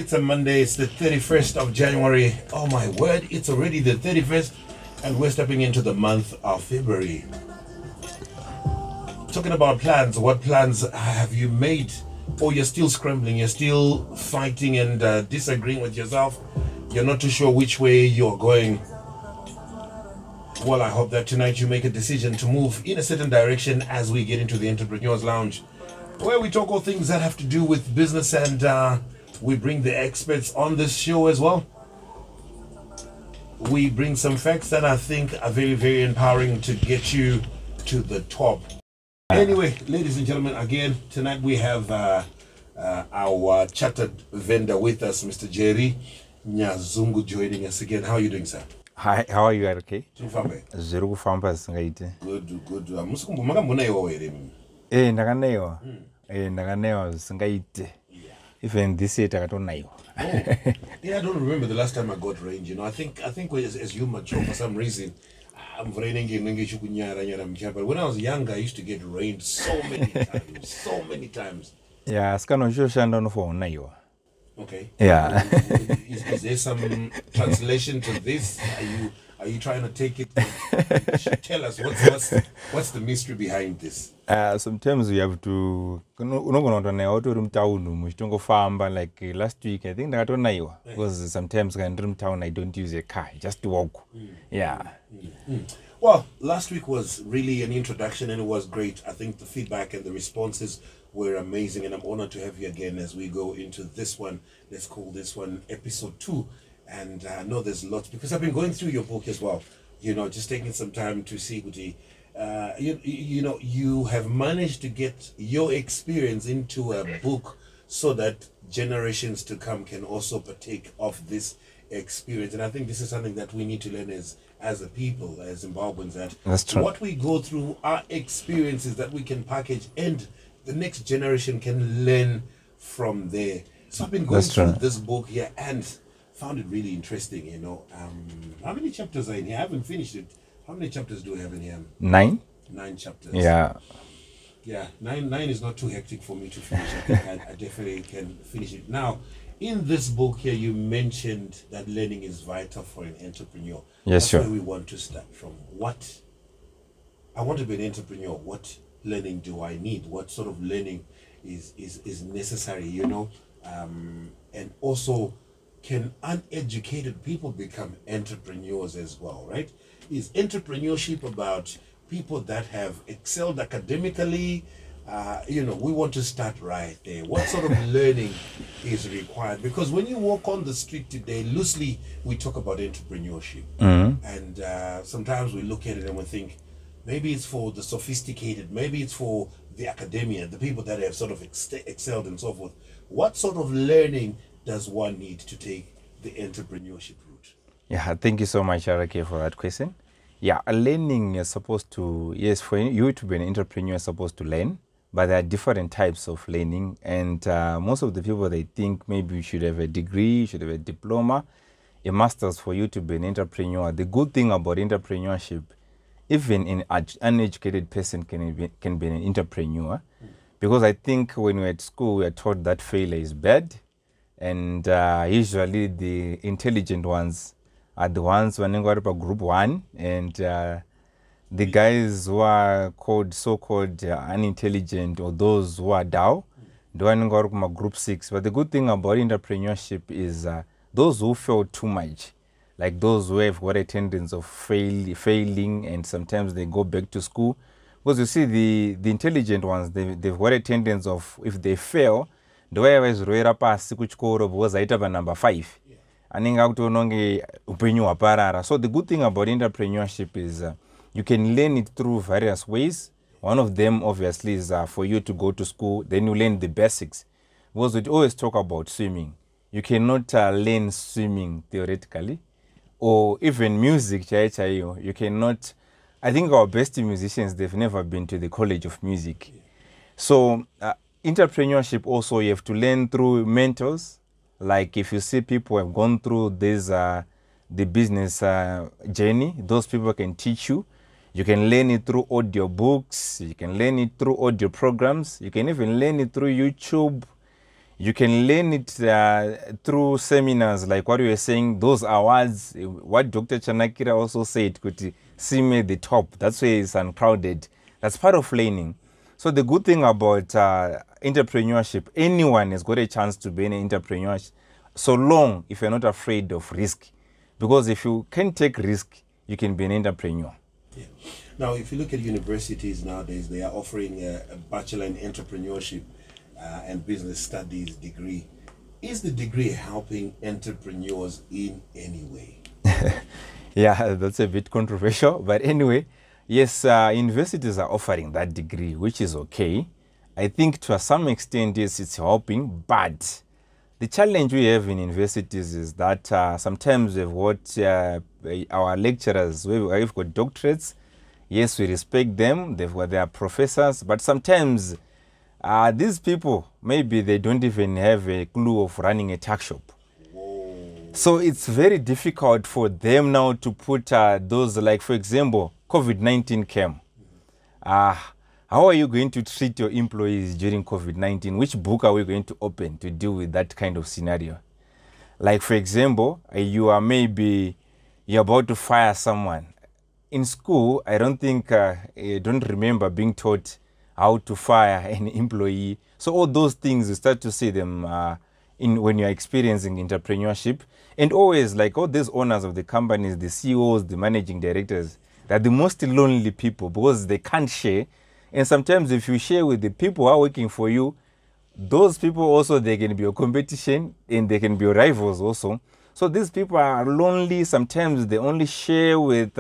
It's a Monday, it's the 31st of January. Oh my word, it's already the 31st and we're stepping into the month of February. Talking about plans, what plans have you made? Or you're still scrambling, you're still fighting and disagreeing with yourself. You're not too sure which way you're going. Well, I hope that tonight you make a decision to move in a certain direction as we get into the Entrepreneurs Lounge, where we talk all things that have to do with business and we bring the experts on this show as well. We bring some facts that I think are very, very empowering to get you to the top. Anyway, ladies and gentlemen, again, tonight we have our chartered vendor with us, Mr. Jerry Nyazungu, joining us again. How are you doing, sir? Hi, how are you? Okay? Good, good. Ndakanewa singaite. Even this year takatonayo. Yeah, I don't remember the last time I got range. You know, I think as you mature, for some reason, I'm raining but when I was younger, I used to get rained so many times. Yeah, skano shoshanda no for nayo. Okay. Yeah. Is there some translation to this? Are you trying to take it? Tell us what's the mystery behind this? Sometimes we have to like last week I think because sometimes in town I don't use a car, just to walk. Yeah. Well, last week was really an introduction and it was great. I think the feedback and the responses were amazing, and I'm honored to have you again as we go into this one. Let's call this one episode 2. And I know there's lots because I've been going through your book as well. You know, just taking some time to see what you have managed to get your experience into a book so that generations to come can also partake of this experience. And I think this is something that we need to learn as a people, as Zimbabweans, that that's true. What we go through are experiences that we can package and the next generation can learn from there. So I've been going through this book here and found it really interesting, you know. How many chapters are in here? I haven't finished it. How many chapters do we have in here? 9. 9 chapters. Yeah. Yeah, 9 is not too hectic for me to finish. I think I definitely can finish it. Now, in this book here, you mentioned that learning is vital for an entrepreneur. Yes, sure. That's where we want to start from. I want to be an entrepreneur. What learning do I need? What sort of learning is necessary, you know? And also, can uneducated people become entrepreneurs as well, right? Is entrepreneurship about people that have excelled academically? We want to start right there. What sort of learning is required? Because when you walk on the street today, loosely we talk about entrepreneurship. And sometimes we look at it and we think, maybe it's for the sophisticated, maybe it's for the academia, the people that have sort of excelled and so forth. What sort of learning does one need to take the entrepreneurship route? Yeah, thank you so much, Arake, for that question. Yeah, learning is supposed to, yes, for you to be an entrepreneur, you're supposed to learn, but there are different types of learning. And most of the people, they think maybe you should have a degree, you should have a diploma, a master's for you to be an entrepreneur. The good thing about entrepreneurship, even an uneducated person can be an entrepreneur. Because I think when we're at school, we are taught that failure is bad. And usually the intelligent ones are the ones who are group 1. And the guys who are so-called unintelligent, or those who are down, they are group 6. But the good thing about entrepreneurship is those who fail too much, like those who have got a tendency of failing, and sometimes they go back to school. Because you see, the intelligent ones, they've got a tendency of, if they fail, the way I was roera pasi kuchikoro was aita number 5. So the good thing about entrepreneurship is you can learn it through various ways. One of them, obviously, is for you to go to school, then you learn the basics. Because we always talk about swimming. You cannot learn swimming theoretically, or even music. You cannot. I think our best musicians, they've never been to the College of Music. So entrepreneurship also, you have to learn through mentors. Like if you see people have gone through this, the business journey, those people can teach you. You can learn it through audio books. You can learn it through audio programs. You can even learn it through YouTube. You can learn it through seminars, like what you were saying, those awards, what Dr. Chanakira also said, could see me at the top. That's where it's uncrowded. That's part of learning. So the good thing about entrepreneurship, anyone has got a chance to be an entrepreneur, so long if you're not afraid of risk. Because if you can take risk, you can be an entrepreneur. Yeah. Now, if you look at universities nowadays, they are offering a bachelor in entrepreneurship and business studies degree. Is the degree helping entrepreneurs in any way? Yeah, that's a bit controversial, but anyway, yes, universities are offering that degree, which is okay. I think to some extent, yes, it's helping, but the challenge we have in universities is that sometimes we've got our lecturers, we've got doctorates. Yes, we respect them, they've got their professors, but sometimes these people, maybe they don't even have a clue of running a tuck shop. Whoa. So it's very difficult for them now to put those, like for example, COVID-19 came. How are you going to treat your employees during COVID-19? Which book are we going to open to deal with that kind of scenario? Like for example, you're about to fire someone. In school, I don't remember being taught how to fire an employee. So all those things, you start to see them when you're experiencing entrepreneurship. And always, like all these owners of the companies, the CEOs, the managing directors, they're the most lonely people because they can't share. And sometimes if you share with the people who are working for you, those people also, they can be your competition and they can be your rivals also. So these people are lonely. Sometimes they only share with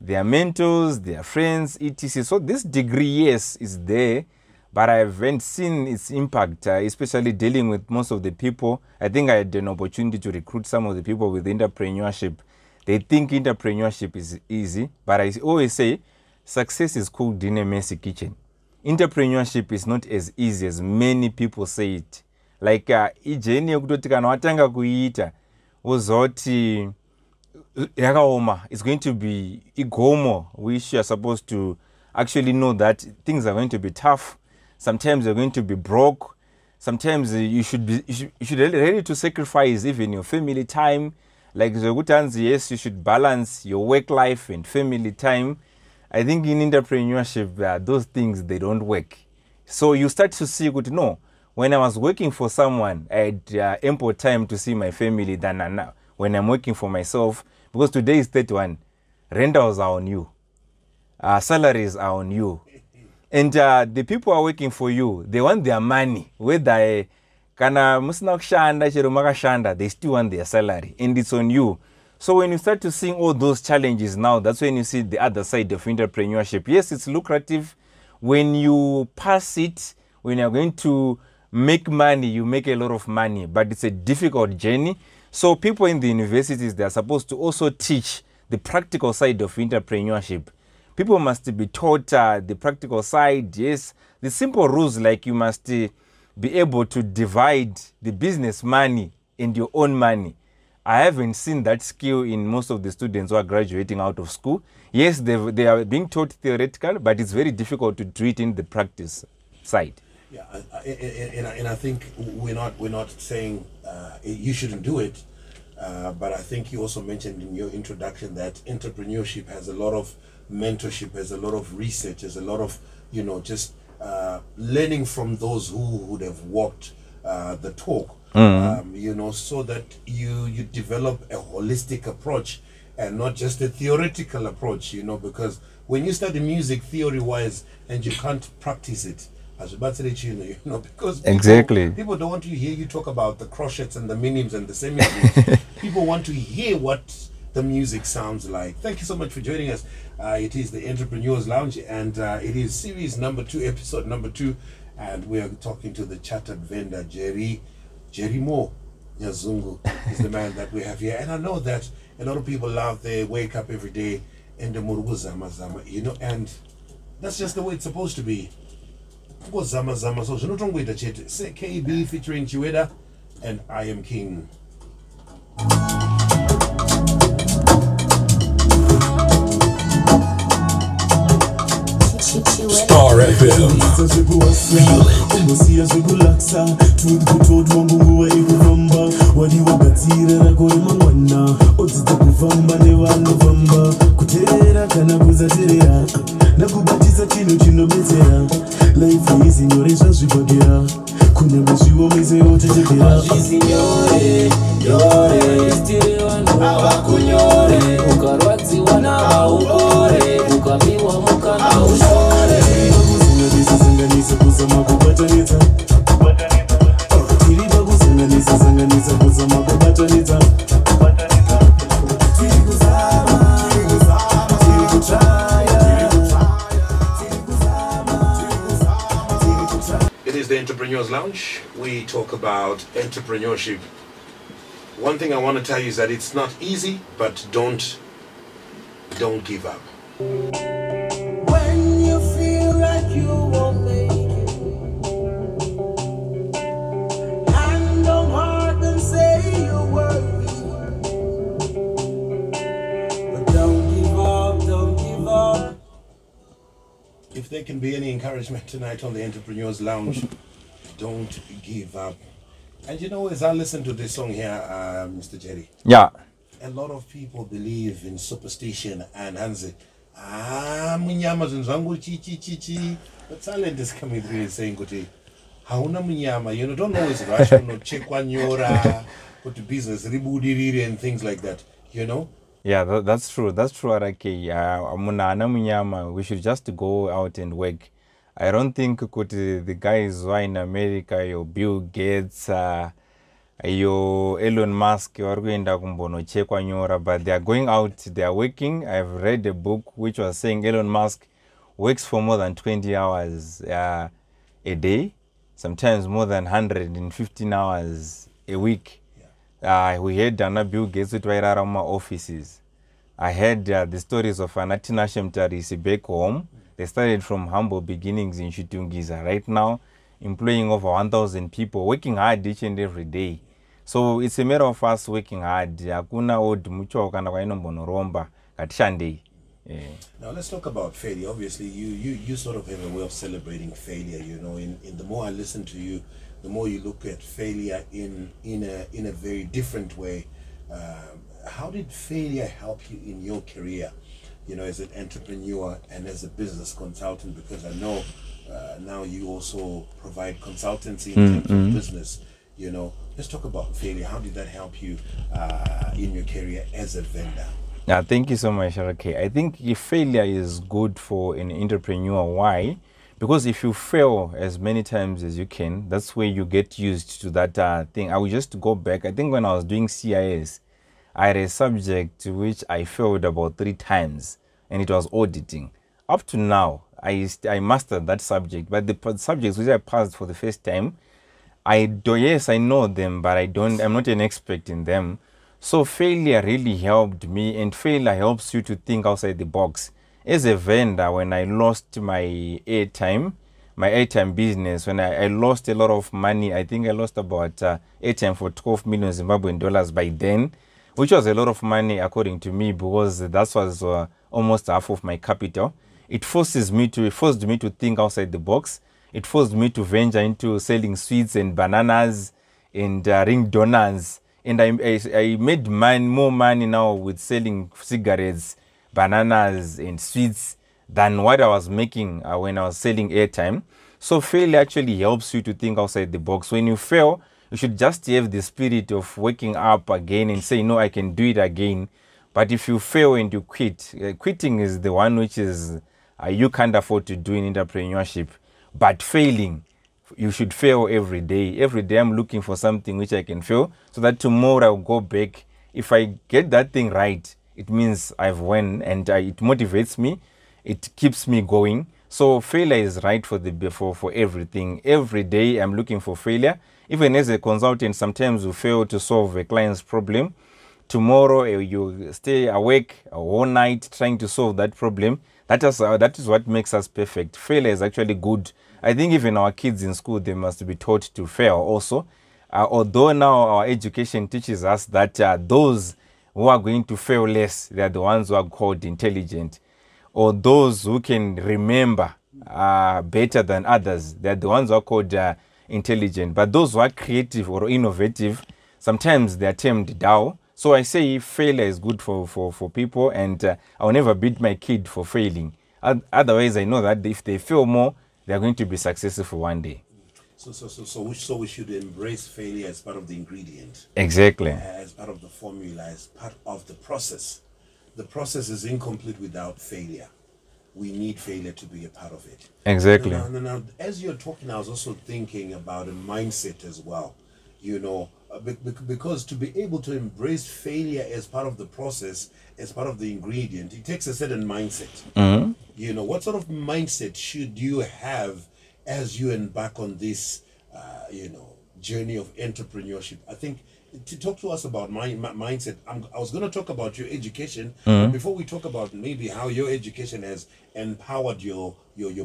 their mentors, their friends, etc. So this degree, yes, is there, but I haven't seen its impact, especially dealing with most of the people. I think I had an opportunity to recruit some of the people with entrepreneurship. They think entrepreneurship is easy, but I always say success is cooked in a messy kitchen. Entrepreneurship is not as easy as many people say it. Like ijeni yokutoti kana watanga kuita uzoti yakaoma, it's going to be igomo, which you are supposed to actually know that things are going to be tough. Sometimes you're going to be broke. Sometimes you should be ready to sacrifice even your family time. Like Zogutan's, yes, you should balance your work life and family time. I think in entrepreneurship, those things, they don't work. So you start to see, no, when I was working for someone, I had ample time to see my family than now when I'm working for myself. Because today is 31, rentals are on you, salaries are on you. And the people who are working for you, they want their money. Whether they still want their salary, and it's on you. So when you start to see all those challenges now, that's when you see the other side of entrepreneurship. Yes, it's lucrative. When you pass it, when you're going to make money, you make a lot of money, but it's a difficult journey. So people in the universities, they are supposed to also teach the practical side of entrepreneurship. People must be taught the practical side, yes. The simple rules, like you must be able to divide the business money and your own money. I haven't seen that skill in most of the students who are graduating out of school. Yes, they are being taught theoretical, but it's very difficult to do it in the practice side. Yeah, and I think we're not saying you shouldn't do it, but I think you also mentioned in your introduction that entrepreneurship has a lot of mentorship, has a lot of research, has a lot of just learning from those who would have walked the talk. So that you develop a holistic approach and not just a theoretical approach, because when you study music theory-wise and you can't practice it, as about to let because people don't want to hear you talk about the crotchets and the minims and the semi-minims. People want to hear what the music sounds like. Thank you so much for joining us. It is the Entrepreneurs Lounge, and it is series number 2, episode number 2, and we are talking to the chartered vendor Jerry Mo Nyazungu is the man that we have here. And I know that a lot of people love, they wake up every day in the murugu zama zama, and that's just the way it's supposed to be. Zama zama, so no with the chat. KB featuring Chiweda, and I Am King. Star FM. It is the Entrepreneurs Lounge. We talk about entrepreneurship. One thing I want to tell you is that it's not easy, but don't give up. When you feel like you won't make it, hand on heart and say you're worthy. But don't give up, don't give up. If there can be any encouragement tonight on the Entrepreneurs Lounge, don't give up. And you know, as I listen to this song here, Mr. Jerry, Yeah. a lot of people believe in superstition and Hansi. Munyama zunzangu chi. The talent is coming through and saying, hauna munyama, you know, don't always rush, check one yora, go to business, ribudi and things like that, you know. Yeah, that's true. That's true, Araki. We should just go out and work. I don't think the guys who are in America, your Bill Gates, your Elon Musk, or but they are going out, they are working. I've read a book which was saying Elon Musk works for more than 20 hours a day, sometimes more than 115 hours a week. We had Bill Gates with offices. I heard the stories of Anatina Shemtarisi back home. They started from humble beginnings in Shitungiza. Right now, employing over 1,000 people, working hard each and every day. So it's a matter of us working hard. Now let's talk about failure. Obviously, you sort of have a way of celebrating failure. You know, in the more I listen to you, the more you look at failure in a very different way. How did failure help you in your career, you know, as an entrepreneur and as a business consultant? Because I know now you also provide consultancy in terms of business, you know. Let's talk about failure. How did that help you in your career as a vendor? Yeah, thank you so much, Sharake. I think if failure is good for an entrepreneur. Why? Because if you fail as many times as you can, that's where you get used to that thing. I will just go back. I think when I was doing CIS, I had a subject which I failed about 3 times, and it was auditing. Up to now, I mastered that subject, but the subjects which I passed for the first time, yes, I know them, but I'm not an expert in them. So failure really helped me, and failure helps you to think outside the box. As a vendor, when I lost my airtime business, when I lost a lot of money, I think I lost about airtime for 12 million Zimbabwean dollars by then, which was a lot of money according to me, because that was almost half of my capital. It forced me to think outside the box. It forced me to venture into selling sweets and bananas and ring donuts. And I made more money now with selling cigarettes, bananas, and sweets than what I was making when I was selling airtime. So failure actually helps you to think outside the box. When you fail, you should just have the spirit of waking up again and say, no, I can do it again. But if you fail and you quit, quitting is the one which is you can't afford to do in entrepreneurship. But failing, you should fail every day. Every day I'm looking for something which I can fail, so that tomorrow I'll go back. If I get that thing right, it means I've won, and it motivates me. It keeps me going. So failure is right for everything. Every day I'm looking for failure. Even as a consultant, sometimes you fail to solve a client's problem. Tomorrow you stay awake all night trying to solve that problem. That is what makes us perfect. Failure is actually good. I think even our kids in school, they must be taught to fail also. Although now our education teaches us that those who are going to fail less, they are the ones who are called intelligent, or those who can remember better than others. They're the ones who are called intelligent. But those who are creative or innovative, sometimes they are termed dull. So I say failure is good for people, and I'll never beat my kid for failing. Otherwise, I know that if they fail more, they're going to be successful one day. So we should embrace failure as part of the ingredient, Exactly. as part of the formula, as part of the process. The process is incomplete without failure. We need failure to be a part of it. Exactly. Now, as you're talking, I was also thinking about a mindset as well. You know, because to be able to embrace failure as part of the process, as part of the ingredient, it takes a certain mindset. You know, what sort of mindset should you have as you embark on this, journey of entrepreneurship? I think to talk to us about my mindset, I was going to talk about your education, but before we talk about maybe how your education has empowered your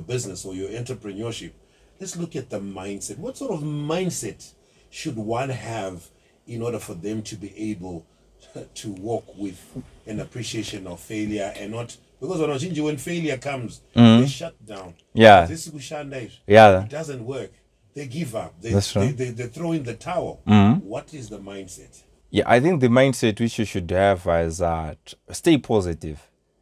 business or your entrepreneurship, let's look at the mindset. What sort of mindset should one have in order for them to be able to walk with an appreciation of failure and not, because when failure comes, they shut down. Yeah. This is Yeah. it doesn't work. They give up. That's true. They throw in the towel. What is the mindset? Yeah, I think the mindset which you should have is stay positive,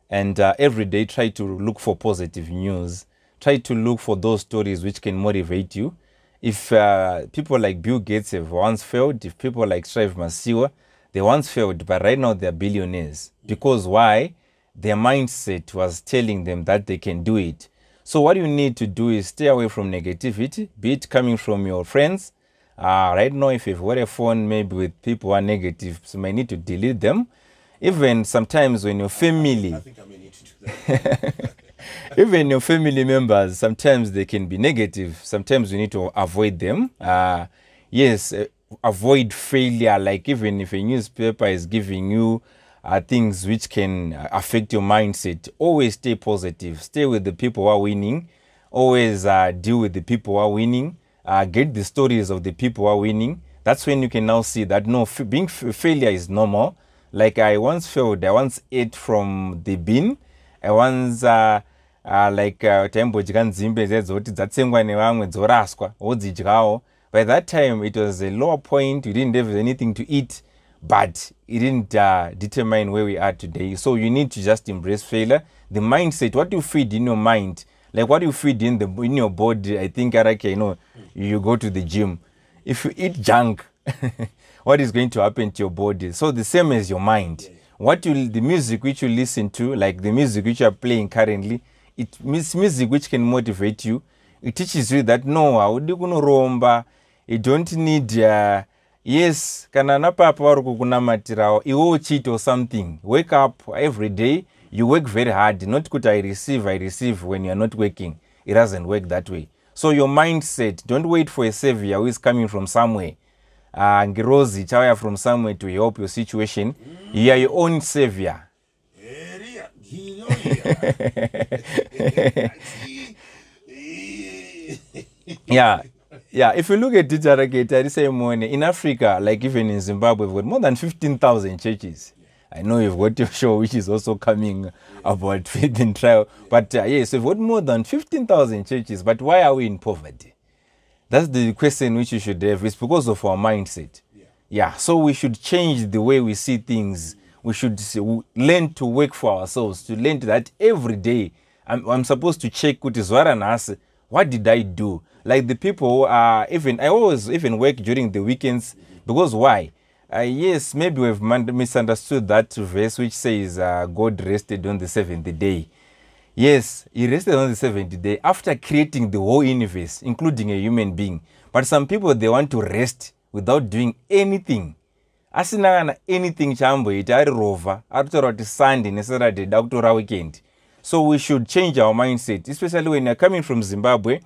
and every day try to look for positive news. Try to look for those stories which can motivate you. If people like Bill Gates have once failed, if people like Strive Masiwa, they once failed, but right now they're billionaires. Because why? Their mindset was telling them that they can do it. So what you need to do is stay away from negativity, be it coming from your friends. Right now, if you've got a phone maybe with people who are negative, so you might need to delete them. Even sometimes when your family, I think I may need to do that. even your family members, sometimes they can be negative. Sometimes you need to avoid them. Yes, avoid failure. Like even if a newspaper is giving you things which can affect your mindset, always stay positive. Stay with the people who are winning. Always deal with the people who are winning. Get the stories of the people who are winning. That's when you can now see that no, failure is normal. Like I once failed. I once ate from the bin. I once by that time it was a lower point. We didn't have anything to eat, but it didn't determine where we are today. So you need to just embrace failure. The mindset, what you feed in your mind, like what you feed in your body. I think you go to the gym. If you eat junk, what is going to happen to your body? So the same as your mind. The music which you listen to, like the music which you are playing currently, it's music which can motivate you. It teaches you that no, you don't need yes, kana papa warukukunamatirawo iwo cheat or something. Wake up every day. You work very hard. Not good I receive when you're not working. It doesn't work that way. So your mindset, don't wait for a savior who is coming from somewhere. Ngirozi chawaya from somewhere to help your situation. You are your own savior. Yeah. If you look at it, in Africa, like even in Zimbabwe, we've got more than 15,000 churches. I know you've got your show, which is also coming about faith and trial. But yes, we've got more than 15,000 churches. But why are we in poverty? That's the question which you should have. It's because of our mindset. Yeah. So we should change the way we see things. We should learn to work for ourselves, to learn that every day I'm supposed to check what did I do? Like the people, I always even work during the weekends. Because why? Yes, maybe we've misunderstood that verse which says God rested on the seventh day. Yes, he rested on the seventh day after creating the whole universe, including a human being. But some people, they want to rest without doing anything. Asina anything chambo it ari rover, ari Sunday, Saturday, October weekend. So we should change our mindset, especially when you're coming from Zimbabwe.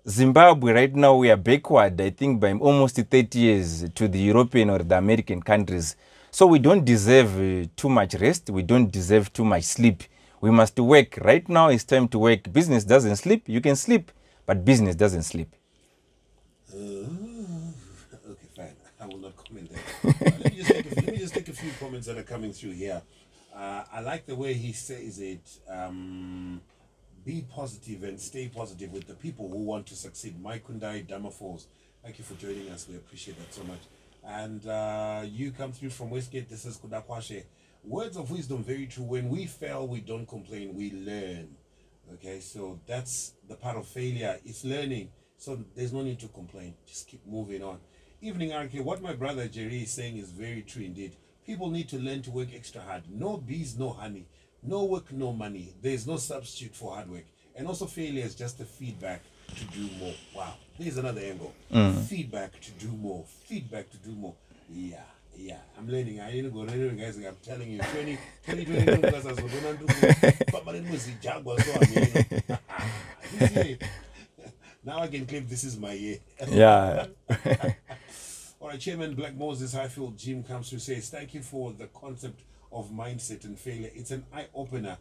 Zimbabwe right now we are backward, I think by almost 30 years to the European or the American countries. So we don't deserve too much rest. We don't deserve too much sleep. We must work. Right now it's time to work. Business doesn't sleep. You can sleep, but business doesn't sleep. Okay, fine. I will not comment there. Let me just take a few comments that are coming through here. I like the way he says it. be positive and stay positive with the people who want to succeed. Mike Kundai, Dama Falls, thank you for joining us. We appreciate that so much. And you come through from Westgate. This is Kudakwashe. Words of wisdom, very true. When we fail, we don't complain, we learn. Okay, so that's the part of failure. It's learning. So there's no need to complain. Just keep moving on. Evening, RK. What my brother Jerry is saying is very true indeed. People need to learn to work extra hard. No bees, no honey. No work, no money. There's no substitute for hard work. And also failure is just a feedback to do more. Wow. There's another angle. Feedback to do more. Feedback to do more. Yeah. I'm learning. I ain't going to guys. I'm telling you, 2020 because I was going to do but my name was Jaguar, so I mean, now I can claim this is my year. Yeah. All right, Chairman Black Moses Highfield Jim comes through, says, thank you for the concept of mindset and failure. It's an eye-opener.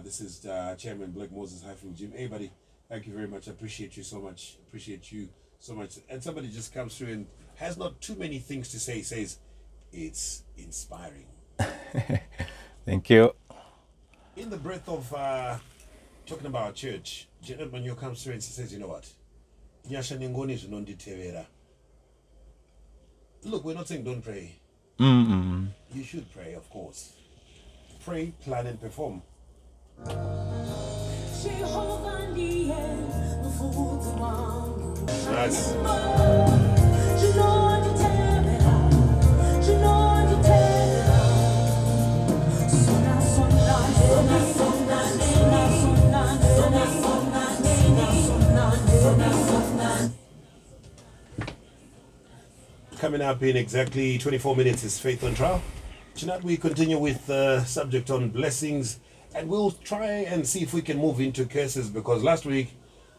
This is Chairman Black Moses Highfield Jim. Hey, buddy, thank you very much. I appreciate you so much. Appreciate you so much. And somebody just comes through and has not too many things to say, says, it's inspiring. Thank you. In the breath of talking about church, Janet Manyo comes through and says, you know what? Nyasha Ningoni is non-detevera. Look, we're not saying don't pray. You should pray, of course. Pray, plan, and perform. Nice. Coming up in exactly 24 minutes is Faith on Trial. Tonight we continue with the subject on blessings, and we'll try and see if we can move into curses, because last week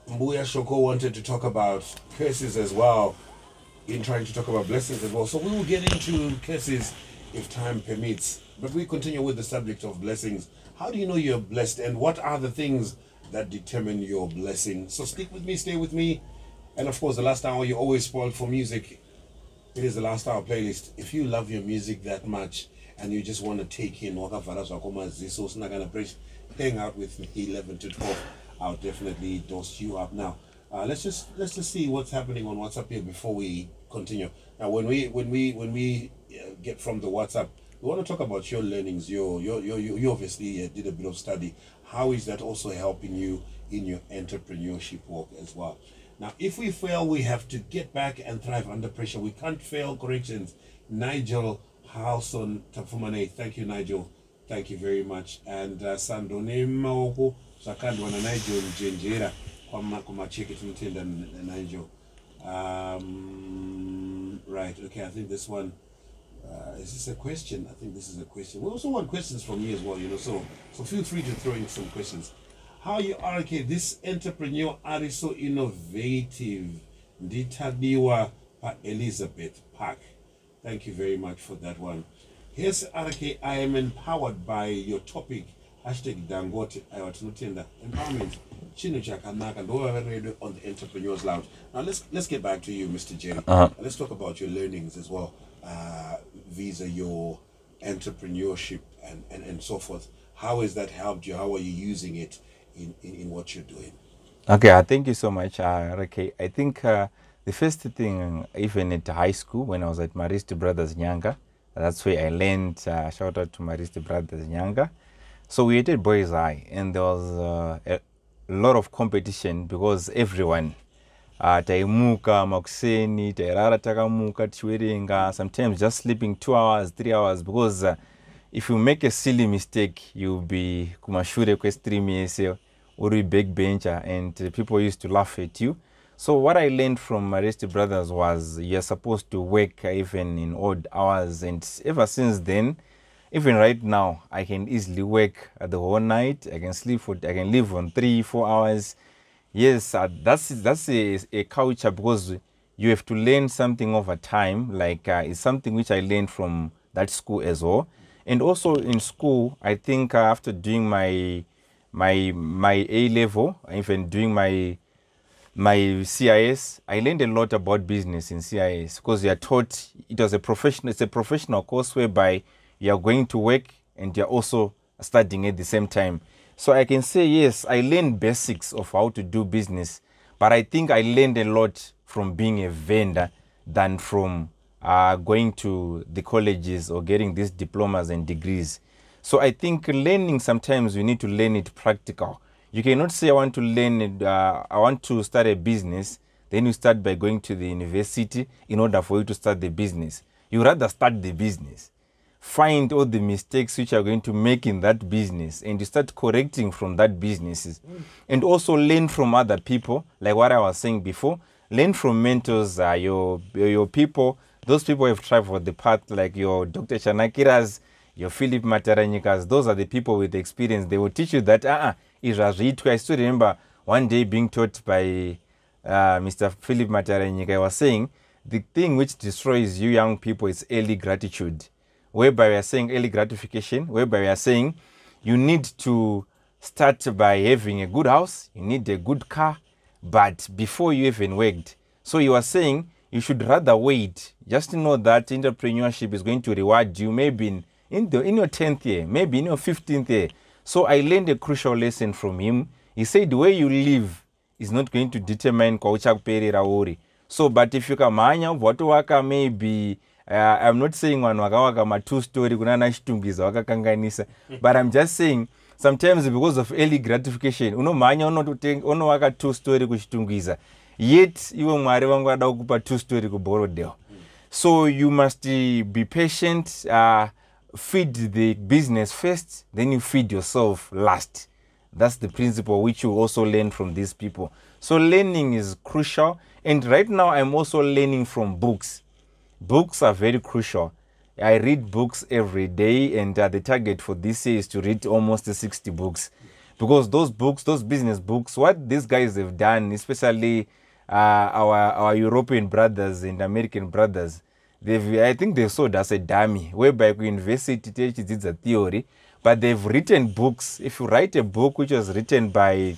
Mbuya Shoko wanted to talk about curses as well, in trying to talk about blessings as well. So we will get into curses if time permits. But we continue with the subject of blessings. How do you know you're blessed, and what are the things that determine your blessing? So stick with me, stay with me. And of course, the last hour, you're always spoiled for music. It is the last hour playlist. If you love your music that much and you just want to take in hang out with me 11 to 12, I'll definitely dose you up. Now, let's just see what's happening on WhatsApp here before we continue. Now, when we get from the WhatsApp, we want to talk about your learnings. You obviously did a bit of study. How is that also helping you in your entrepreneurship work as well? Now, if we fail, we have to get back and thrive under pressure. We can't fail corrections. Nigel Halson Tafumane, thank you, Nigel. Thank you very much. And Sandone Maoko, Sakandwana Nigel Jenjera, Kwama check it and Nigel. Right, okay, I think this one, is this a question? I think this is a question. We also want questions from you as well, so feel free to throw in some questions. How you are, okay, this entrepreneur are so innovative. Nditadiwa pa Elizabeth Park. Thank you very much for that one. Here's RK, I am empowered by your topic. Hashtag Dangote, empowerment. Chino Chakanaka, and over on the Entrepreneurs Lounge. Now let's get back to you, Mr. Jerry. Let's talk about your learnings as well, vis-a your entrepreneurship and so forth. How has that helped you? How are you using it in what you're doing? Okay, thank you so much, RK. I think the first thing, even at high school, when I was at Marist Brothers Nyanga, that's where I learned, shout out to Marist Brothers Nyanga. So we did Boys High, and there was a lot of competition because everyone, taimuka, makuseni, tairara takamuka, tiwerenga, sometimes just sleeping 2 hours, 3 hours, because if you make a silly mistake, you'll be kumashure kwestream yese, or a big bencher, and people used to laugh at you. So what I learned from Marist Brothers was you're supposed to work even in odd hours, and ever since then, even right now, I can easily work the whole night. I can live on 3-4 hours. Yes, that's a culture, because you have to learn something over time. Like it's something which I learned from that school as well. And also in school, I think after doing my A level, even doing my CIS, I learned a lot about business in CIS, because you are taught it's a professional course whereby you are going to work and you're also studying at the same time. So I can say, yes, I learned basics of how to do business, but I think I learned a lot from being a vendor than from going to the colleges or getting these diplomas and degrees. So I think learning, sometimes you need to learn it practical. You cannot say I want to learn it, I want to start a business, then you start by going to the university in order for you to start the business. You rather start the business, find all the mistakes which are going to make in that business, and you start correcting from that businesses. And also learn from other people, like what I was saying before. Learn from mentors, your people. Those people have traveled the path, like your Dr. Chanakiras, your Philip Mataranyikas. Those are the people with experience. They will teach you that, it was read. I still remember one day being taught by Mr. Philip Mataranyika. I was saying, the thing which destroys you young people is early gratitude, whereby we are saying early gratification, whereby we are saying you need to start by having a good house, you need a good car, but before you even worked. So you are saying you should rather wait, just to know that entrepreneurship is going to reward you maybe in your 10th year, maybe in your 15th year. So I learned a crucial lesson from him. He said the way you live is not going to determine kwa uchakuperi ori. So, but if you kamanya, watu waka maybe, I'm not saying one waka ma 2-story, kunana shitungiza waka kanganisa, but I'm just saying, sometimes because of early gratification, uno manya uno waka 2-story kushitungiza, yet iwe mwari wangu wada ukupa 2-story kuborodeo. So you must be patient, feed the business first, then you feed yourself last. That's the principle which you also learn from these people. So learning is crucial. And right now I'm also learning from books. Books are very crucial. I read books every day, and the target for this year is to read almost 60 books. Because those books, those business books, what these guys have done, especially our European brothers and American brothers, I think they sold us a dummy, whereby we university teaches a theory, but they've written books. If you write a book which was written by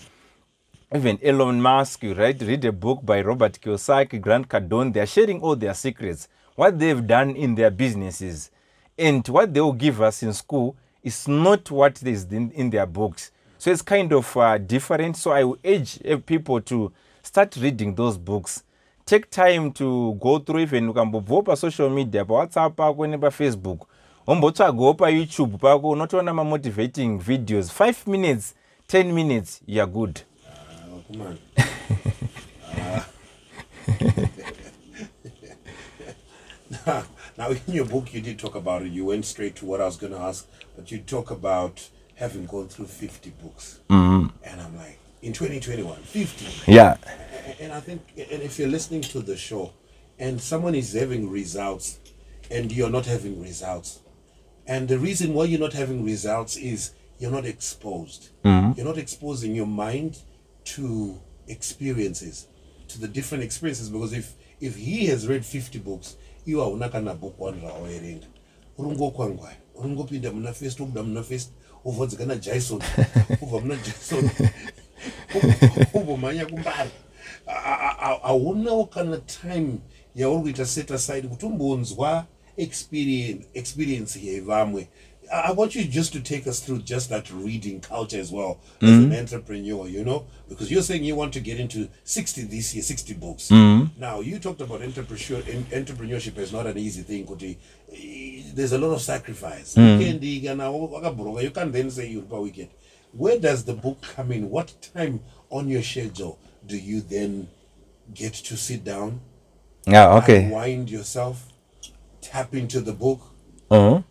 even Elon Musk, you read a book by Robert Kiyosaki, Grant Cardone, they are sharing all their secrets, what they've done in their businesses. And what they will give us in school is not what is in their books. So it's kind of different. So I would urge people to start reading those books. Take time to go through, even ukambovopa social media, pa WhatsApp, pa Facebook. Umbotsa go pa YouTube, pa not one of motivating videos. 5 minutes, 10 minutes, you're good. Come on. Now, in your book, you did talk about it. You went straight to what I was going to ask, but you talk about having gone through 50 books. Mm-hmm. And I'm like, in 2021, 50. Yeah. And I think, and if you're listening to the show, and someone is having results, and you're not having results, and the reason why you're not having results is you're not exposed. Mm-hmm. You're not exposing your mind to experiences, to the different experiences, because if he has read 50 books, you are not gonna book one raw urungo kwangwa urungo pinda mna first ubda mna first over zikana Jason over mna Jason over manya kumbari awona wakana time ya urugita set aside kutumbunzwa experience here vamwe. I want you just to take us through just that reading culture as well as an entrepreneur, you know, because you're saying you want to get into 60 this year, 60 books. Now, you talked about entrepreneurship is not an easy thing. There's a lot of sacrifice. You can't then say you're per weekend. Where does the book come in? What time on your schedule do you then get to sit down, unwind yourself, tap into the book,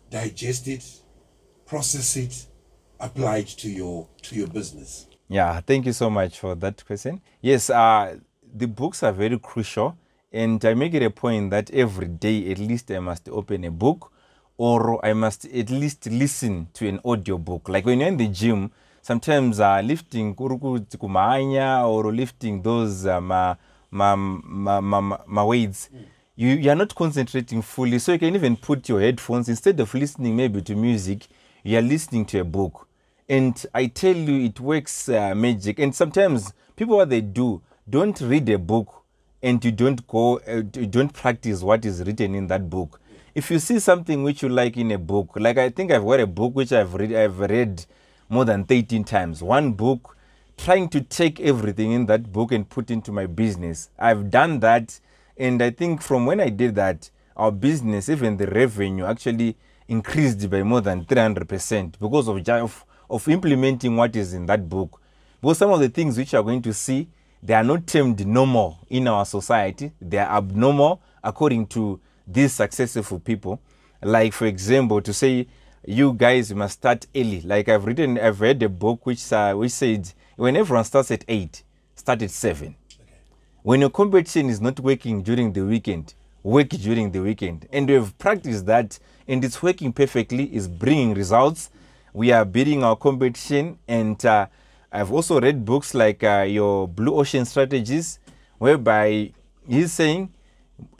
digest it, process it, apply it to your business? Yeah, thank you so much for that question. Yes, the books are very crucial, and I make it a point that every day at least I must open a book, or I must at least listen to an audio book. Like when you're in the gym, sometimes lifting kuruku kumanya or lifting those ma weights, you are not concentrating fully, so you can even put your headphones, instead of listening maybe to music, you are listening to a book. And I tell you, it works magic. And sometimes people, what they do, don't read a book and you don't don't practice what is written in that book. If you see something which you like in a book, like I think I've got a book which I've read more than 13 times. One book, trying to take everything in that book and put into my business. I've done that, and I think from when I did that, our business, even the revenue, actually increased by more than 300% because of implementing what is in that book. Because some of the things which you are going to see, they are not termed normal in our society. They are abnormal according to these successful people. Like, for example, to say you guys must start early. Like I've read a book which said when everyone starts at 8, start at 7. Okay. When your competition is not working during the weekend, work during the weekend. And we've practiced that, and it's working perfectly. It's bringing results. We are beating our competition, and I've also read books like your Blue Ocean Strategies, whereby he's saying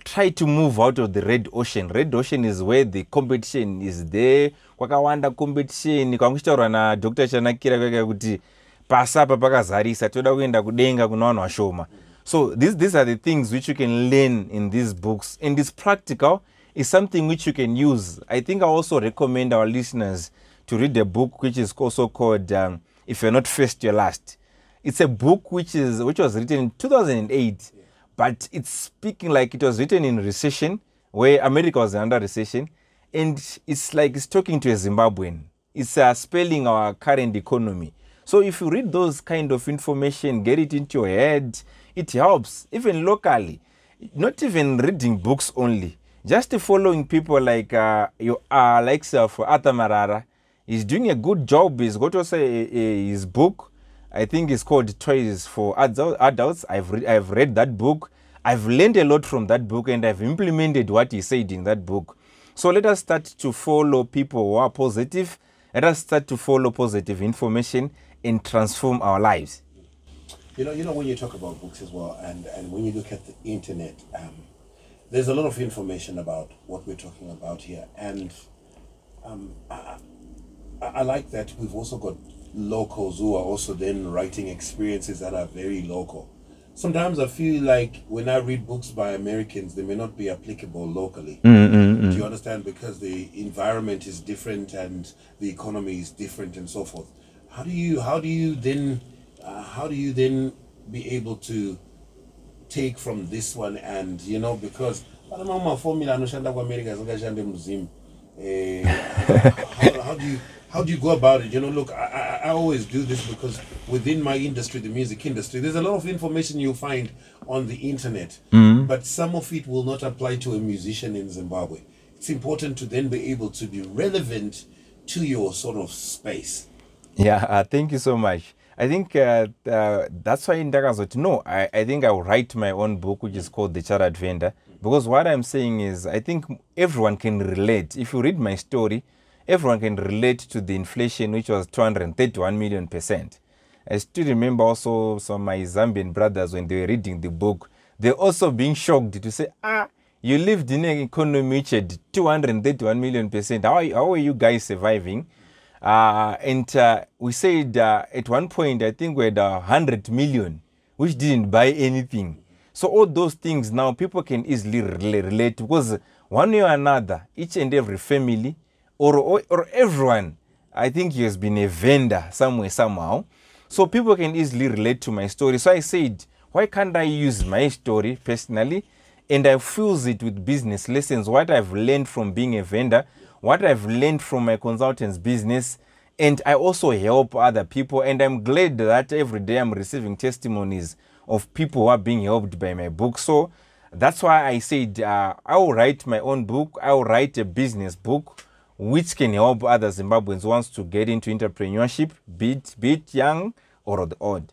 try to move out of the red ocean. Red ocean is where the competition is there. Kwakawanda competition. Kwakushitaurwa na Dr. Chanakira kuti pasapa pakazarisa toda kuenda kudenga kuna vanhu vashoma. So these are the things which you can learn in these books, and it's practical. It's something which you can use. I think I also recommend our listeners to read a book which is also called If You're Not First, You're Last. It's a book which was written in 2008, but it's speaking like it was written in recession, where America was under recession, and it's like it's talking to a Zimbabwean. It's spelling our current economy. So if you read those kind of information, get it into your head, it helps, even locally. Not even reading books only. Just following people like for Arthur Marara. He's doing a good job. He's got also his book. I think it's called Toys for Adults. I've read that book. I've learned a lot from that book, and I've implemented what he said in that book. So let us start to follow people who are positive. Let us start to follow positive information and transform our lives. You know, when you talk about books as well, and when you look at the internet, there's a lot of information about what we're talking about here. And I like that we've also got locals who are also then writing experiences that are very local. Sometimes I feel like when I read books by Americans, they may not be applicable locally. Do you understand? Because the environment is different and the economy is different and so forth. How do you then be able to take from this one, and because how do you go about it? Look, I always do this because within my industry, the music industry, there's a lot of information you'll find on the internet, but some of it will not apply to a musician in Zimbabwe. It's important to then be able to be relevant to your sort of space. Yeah, thank you so much. I think that's why in Dagazo, I think I'll write my own book, which is called The Chartered Vendor, because what I'm saying is I think everyone can relate. If you read my story, everyone can relate to the inflation, which was 231 million%. I still remember also some of my Zambian brothers, when they were reading the book, they're also being shocked to say, you lived in an economy which had 231 million%. How are you guys surviving? And we said at one point, I think we had 100 million, which didn't buy anything. So all those things now, people can easily relate, because one way or another, each and every family, or everyone, I think he has been a vendor somewhere, somehow. So people can easily relate to my story. So I said, why can't I use my story personally, and I fuse it with business lessons, what I've learned from being a vendor, what I've learned from my consultant's business, and I also help other people. And I'm glad that every day I'm receiving testimonies of people who are being helped by my book. So that's why I said I will write my own book. I will write a business book which can help other Zimbabweans who wants to get into entrepreneurship, be it young or the old.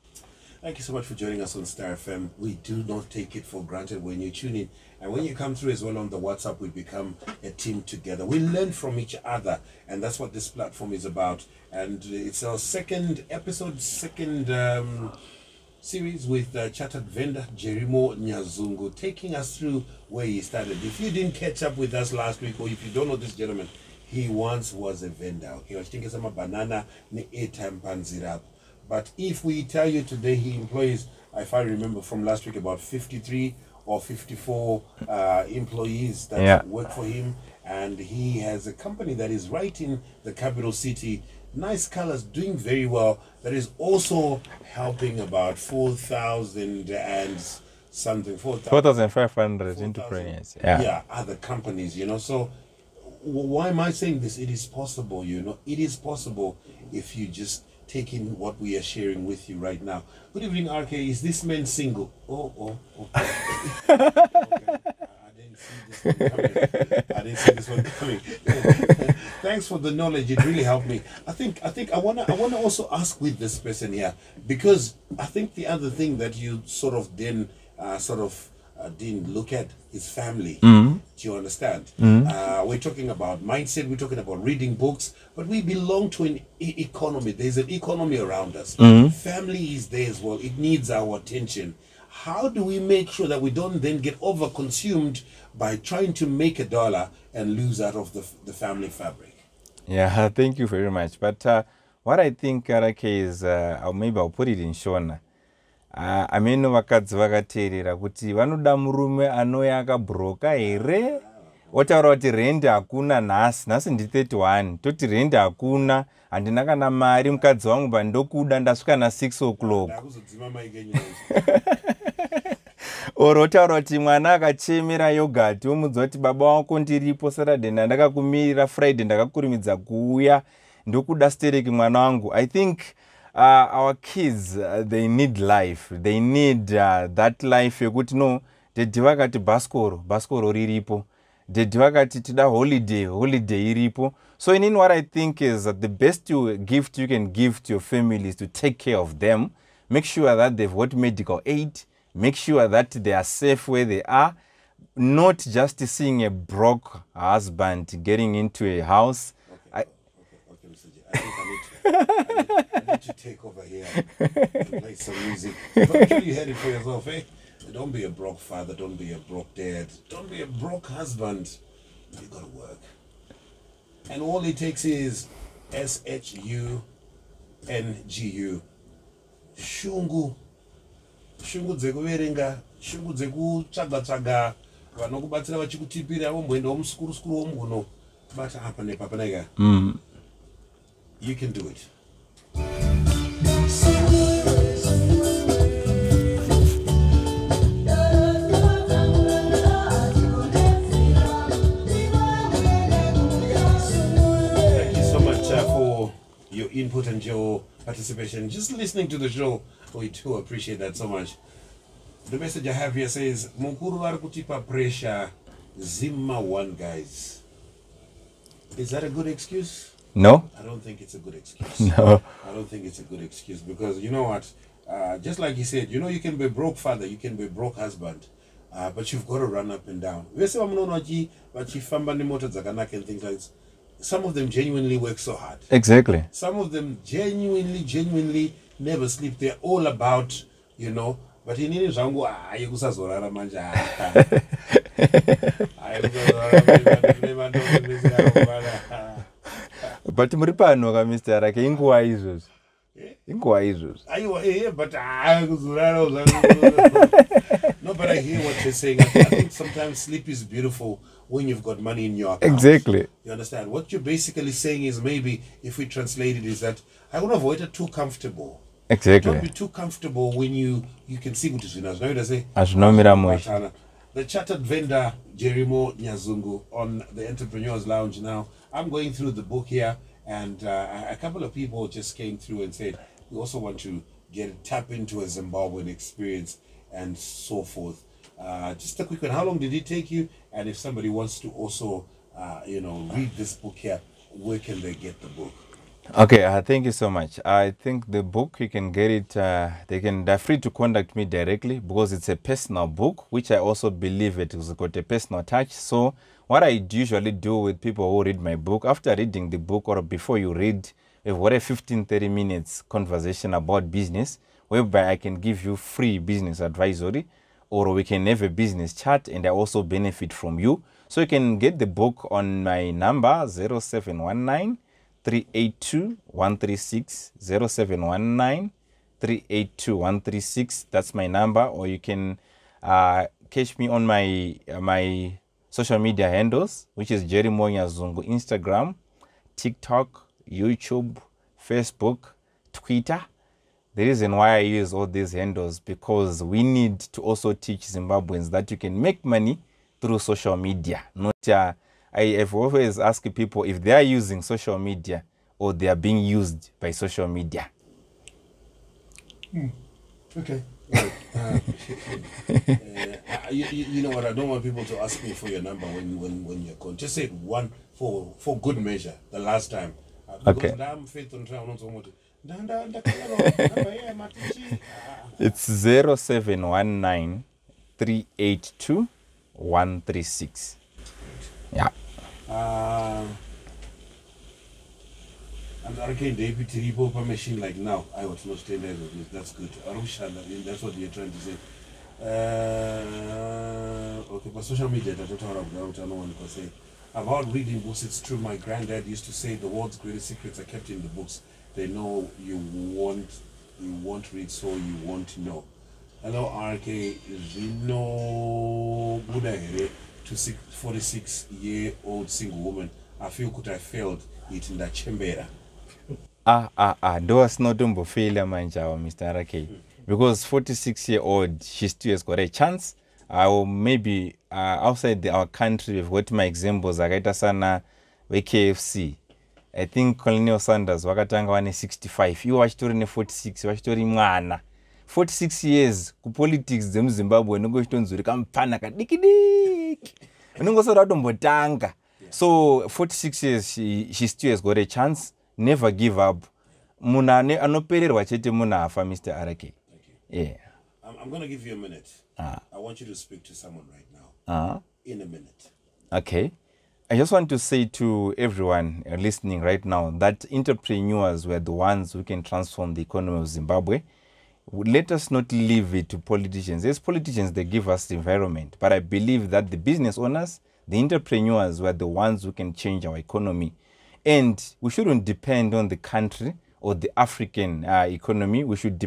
Thank you so much for joining us on Star FM. We do not take it for granted when you tune in. And when you come through as well on the WhatsApp, we become a team together. We learn from each other, and that's what this platform is about. And it's our second series with Chartered Vendor Jerimo Nyazungu, taking us through where he started. If you didn't catch up with us last week, or if you don't know this gentleman, he once was a vendor. He was thinking some banana ni airtime panzirap. But if we tell you today he employs, if I remember from last week, about 53 or 54 employees that work for him, and he has a company that is right in the capital city, nice colors, doing very well. That is also helping about 4,000 and something, 4,500 entrepreneurs. Yeah. other companies, you know. So why am I saying this? It is possible, you know. It is possible if you just take in what we are sharing with you right now. Good evening, RK. Is this man single? Okay. I didn't see this one coming. Thanks for the knowledge. It really helped me. I think I wanna also ask with this person here, because I think the other thing that you sort of then didn't look at is family. Do you understand? We're talking about mindset. We're talking about reading books, but we belong to an economy. There's an economy around us. Family is there as well. It needs our attention. How do we make sure that we don't then get over-consumed by trying to make $1 and lose out of the family fabric? Yeah, thank you very much. But what I think, RK, is, maybe I'll put it in Shona. Ameno vakadzi vakateerera kuti vanoda murume anouya akabhuroka here, otaura kuti rendi hakuna nhasi ndi 31, toti rendi hakuna, handina kana mari, mukadzi wangu bandokuda ndasvika na 6 o'clock. Oro otaura kuti mwana akachemera yogati omudza kuti baba wako ndiripo Saturday ndakakumirira, Friday ndakakurimidza kuuya, ndokuda stereki mwana wangu. I think our kids, they need life. They need that life yekuti no, dedi vakati baskoro riripo, dedi vakati tida holiday iripo. So in what I think is that the best gift you can give to your family is to take care of them. Make sure that they've got medical aid. Make sure that they are safe where they are. Not just seeing a broke husband getting into a house. Okay, Mr. J. I think I need to take over here and play some music. But I'm sure you heard it for yourself, eh? Don't be a broke father. Don't be a broke dad. Don't be a broke husband. You gotta work. And all it takes is SHUNGU. Shungu dzekuverenga, shungu dzekutsvaga vanokubatsira vachikutipira vomboendawo musikuru womuno bata apa nepapaneka. You can do it. Thank you so much for your input and your participation. Just listening to the show, we do appreciate that so much. The message I have here says, Mukuru vari kutipa pressure, Zimma one, guys. Is that a good excuse? No. I don't think it's a good excuse. No. I don't think it's a good excuse, because you know what? Just like you said, you know, you can be a broke father, you can be a broke husband, but you've got to run up and down. And things like this. Some of them genuinely work so hard. Exactly. Some of them genuinely never sleep. They're all about, you know, but in any zangu kusazorara manja. But muripano ka Mr. Rake inguwa izvozvo. Inguwa izvozvo. Aiwa, but no, but I hear what you're saying. I think sometimes sleep is beautiful when you've got money in your account. Exactly. You understand? What you're basically saying is, maybe if we translate it, is that I want to avoid it too comfortable. Exactly. Don't be too comfortable when you can see what is in us. Now you say, the chartered vendor Jerimo Nyazungu on the Entrepreneurs Lounge. Now I'm going through the book here, and a couple of people just came through and said we also want to tap into a Zimbabwean experience and so forth. Just a quick one. How long did it take you? And if somebody wants to also, read this book here, where can they get the book? Okay, thank you so much. I think the book, you can get it, they're free to contact me directly, because it's a personal book, which I also believe it has got a personal touch. So what I usually do with people who read my book, after reading the book or before you read, we've got a 15-30 minutes conversation about business, whereby I can give you free business advisory, or we can have a business chat, and I also benefit from you. So you can get the book on my number 0719 382 136, 0719 382 136. That's my number. Or you can catch me on my social media handles, which is Jerimo Nyazungu, Instagram, TikTok, YouTube, Facebook, Twitter. The reason why I use all these handles, because we need to also teach Zimbabweans that you can make money through social media. Not I have always asked people if they are using social media or they are being used by social media. Okay. Right. You know what? I don't want people to ask me for your number when you're calling. Just say one for good measure. The last time. Okay. It's 0719 382 136. Yeah. And Arcane deputy repo machine like now. I want to know standards of this. That's good. Arusha, that's what you're trying to say. Okay, but social media, I don't know what to say. About reading books, it's true. My granddad used to say the world's greatest secrets are kept in the books. They know you won't read, so you won't know. Hello, RK. Zino Budahere to 46-year-old single woman. I feel could I failed it in that chamber. Those not a failure, Mr. RK. Because 46-year-old, she still has got a chance. Or maybe outside our country, we've got my examples. Akaita sana we KFC. I think Colonel Sanders wakatanga wane 65. You watch to 46. You watch to mwana. 46 years ku politics zemu Zimbabwe nongo chitonzuri kampana kadikidiki. Nongo so radombotanga. So 46 years she still has got a chance. Never give up. Munane anopererwa chete munafa, Mr. RK. Yeah. I'm going to give you a minute. I want you to speak to someone right now. In a minute. Okay. I just want to say to everyone listening right now that entrepreneurs were the ones who can transform the economy of Zimbabwe. Let us not leave it to politicians. As politicians, they give us the environment. But I believe that the business owners, the entrepreneurs were the ones who can change our economy. And we shouldn't depend on the country or the African economy. We should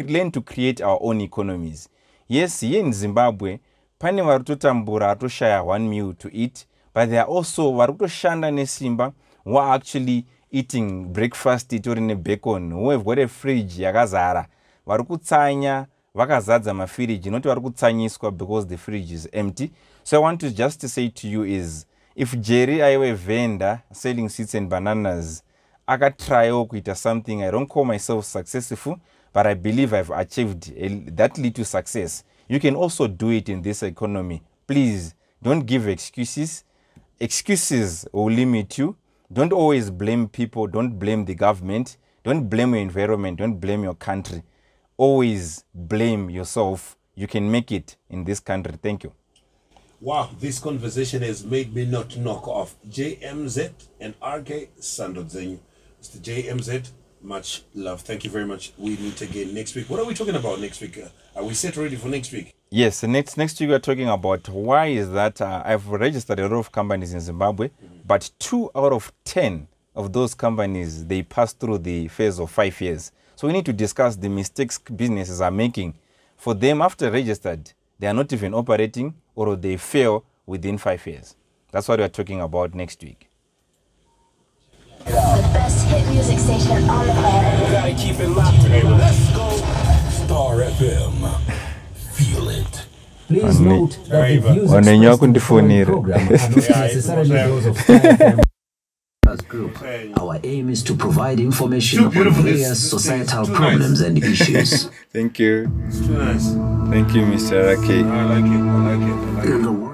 learn to create our own economies. Yes, here in Zimbabwe, pane varutotambura atoshaya 1 meal to eat, but there are also varutoshanda nesimba who are actually eating breakfast itori bacon, who have got a fridge yakazara. Varukutsanya vakazadza mafridge, not varukutsanyiswa because the fridge is empty. So I want to just to say to you is, if Jerry aiwe vendor selling seeds and bananas, I got try kuita something. I don't call myself successful, but I believe I've achieved that little success. You can also do it in this economy. Please don't give excuses. Excuses will limit you. Don't always blame people. Don't blame the government. Don't blame your environment. Don't blame your country. Always blame yourself. You can make it in this country. Thank you. Wow, this conversation has made me not knock off JMZ and RK Sandodzenyu. Mr. JMZ, much love. Thank you very much. We meet again next week. What are we talking about next week? Are we set already for next week? Yes, next week we're talking about why is that I've registered a lot of companies in Zimbabwe, but 2 out of 10 of those companies, they pass through the phase of 5 years. So we need to discuss the mistakes businesses are making. For them, after registered, they are not even operating or they fail within 5 years. That's what we're talking about next week. The best hit music station on the planet. We gotta keep it locked. Let's go. Star FM. Feel it. Please note that the views expressed in the following program are not necessarily those of Star FM. As group, our aim is to provide information on various societal problems and issues. Thank you. It's too nice. Thank you, Mr. Rake. I like it.